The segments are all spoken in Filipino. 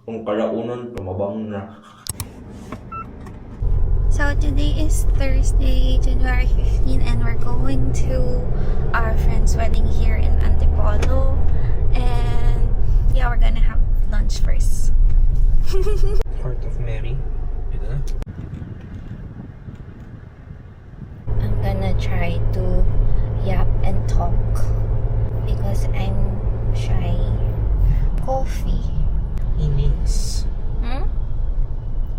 Kung kalaunan, tumabang na. So today is Thursday, January 15, and we're going to our friend's wedding here in Antipolo. And yeah, we're gonna have lunch first. Heart of Mary. Ito na. I'm gonna try to yap and talk because I'm shy. Coffee. Inings. Hmm?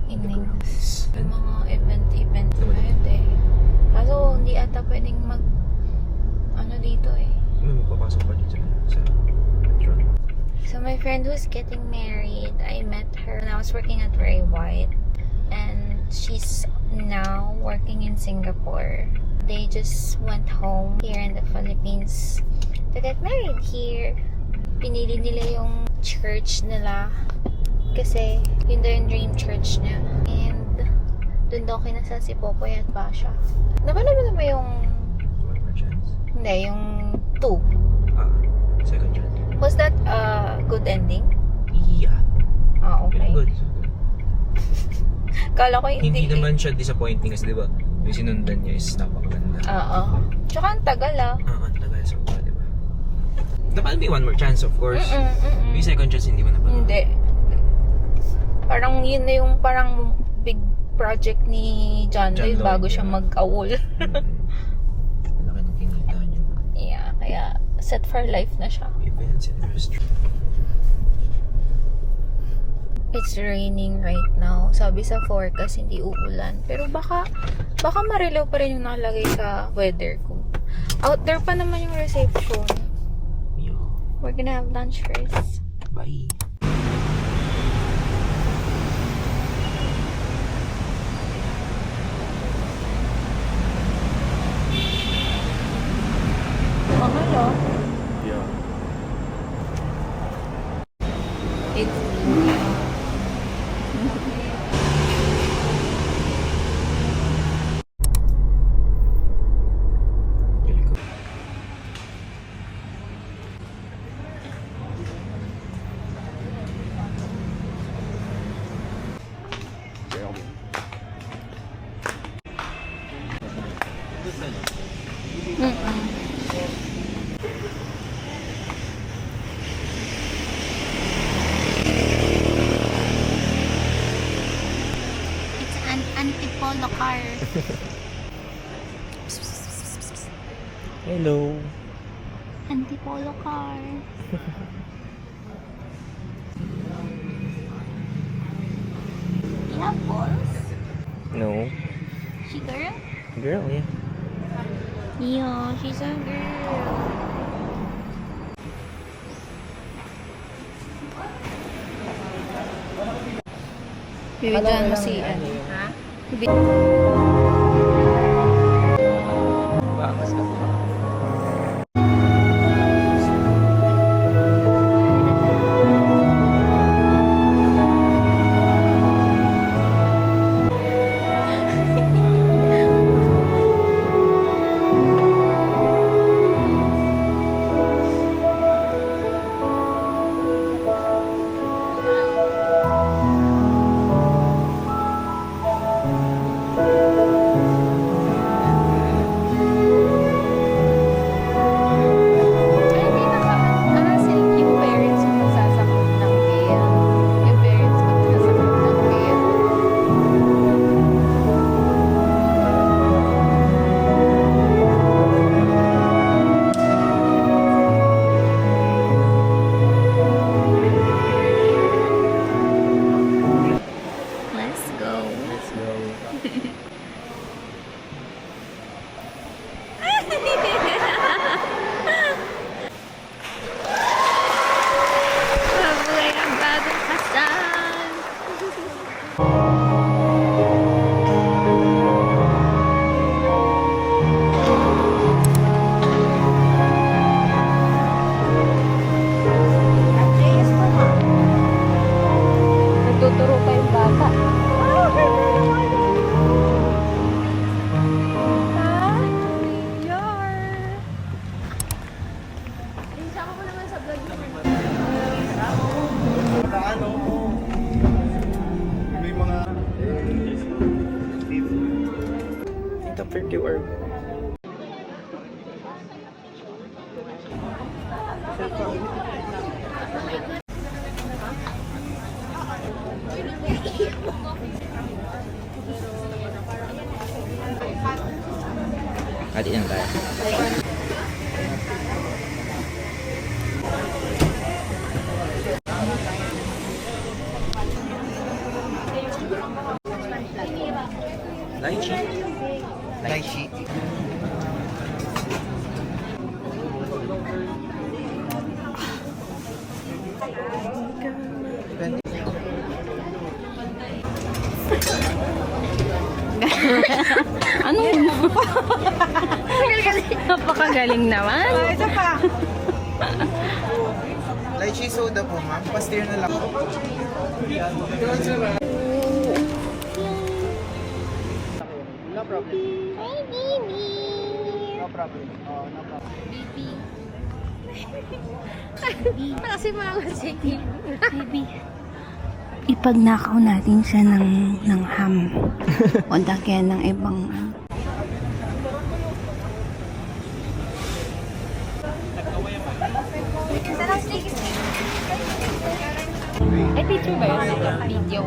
Innings. Yung mga event pwede. Kaso hindi ata pwedeng mag ano dito eh. May magpapasok pa dito sa restaurant. So my friend who's getting married, I met her when I was working at Very White, and she's now working in Singapore. They just went home here in the Philippines to get married here. Pinili nila yung church nila kasi yun daw yung dream church niya. And dun daw kinasal si Popoy at Basha. Napanood mo naman yung One more chance. hindi, yung 2. Second chance. Was that a good ending? Yeah. Okay. Good. Kala ko Hindi naman siya disappointing kasi diba, yung sinundan niya is napakaganda. Oo. Tsaka ang tagal Ang tagal sa uwa, diba? Dapat may one more chance, of course. Yung second chance, hindi mo na pa. Hindi. Parang yun na yung parang big project ni John Lloyd bago siya mag-awol. Laki ng kinita niya. Yeah, kaya set for life na siya. Events and restaurant. It's raining right now. Sabi sa forecast hindi uulan. Pero baka marilaw pa rin yung nakalagay sa weather ko. Out there pa naman yung reception. Yo. We're gonna have lunch first. Bye. Mahal oh. Yeah. It's an Antipolo car. Hello. Antipolo car. You have balls? No. She girl? Girl, yeah. Yeah, she's a girl. Bibigyan mo si ano? Ha? Bangas ka. Ano? after QR. Hati lang tayo. Lychee. Lychee. Ano? Napakagaling naman. Isa pa. Lychee soda po, ma'am. Pastir na lang. No problem. Hi, baby. No problem. Oh, no problem. Baby. Kasi mga sige. Baby. Ipagnakaw natin siya ng ham. O kaya ng ibang Ay, picture ba yun? Video.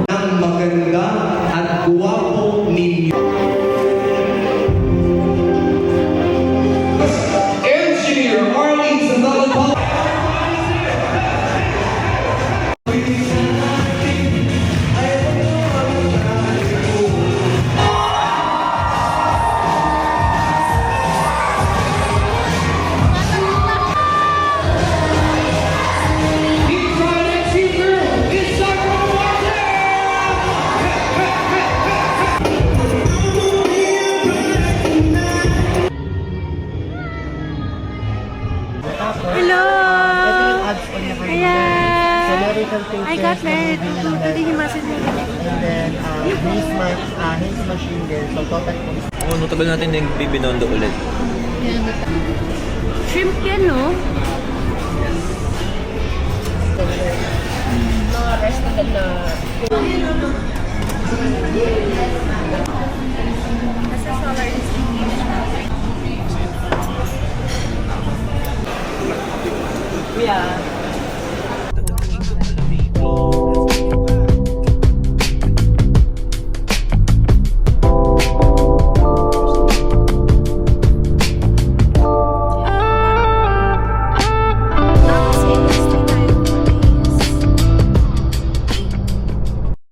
Ang maganda at guwapo ninyo. Engineer Arnie Sandalapal. Hello! Ito yung ads ko niya kanina. Ayan! So, meron kang filters I got na married machine to the Himasin. And then, haze machine din. So, total po is Oh, notable natin yung Bibinondo ulit. Shrimp yan, no? Mga restaurant na... Nasa solar Yeah.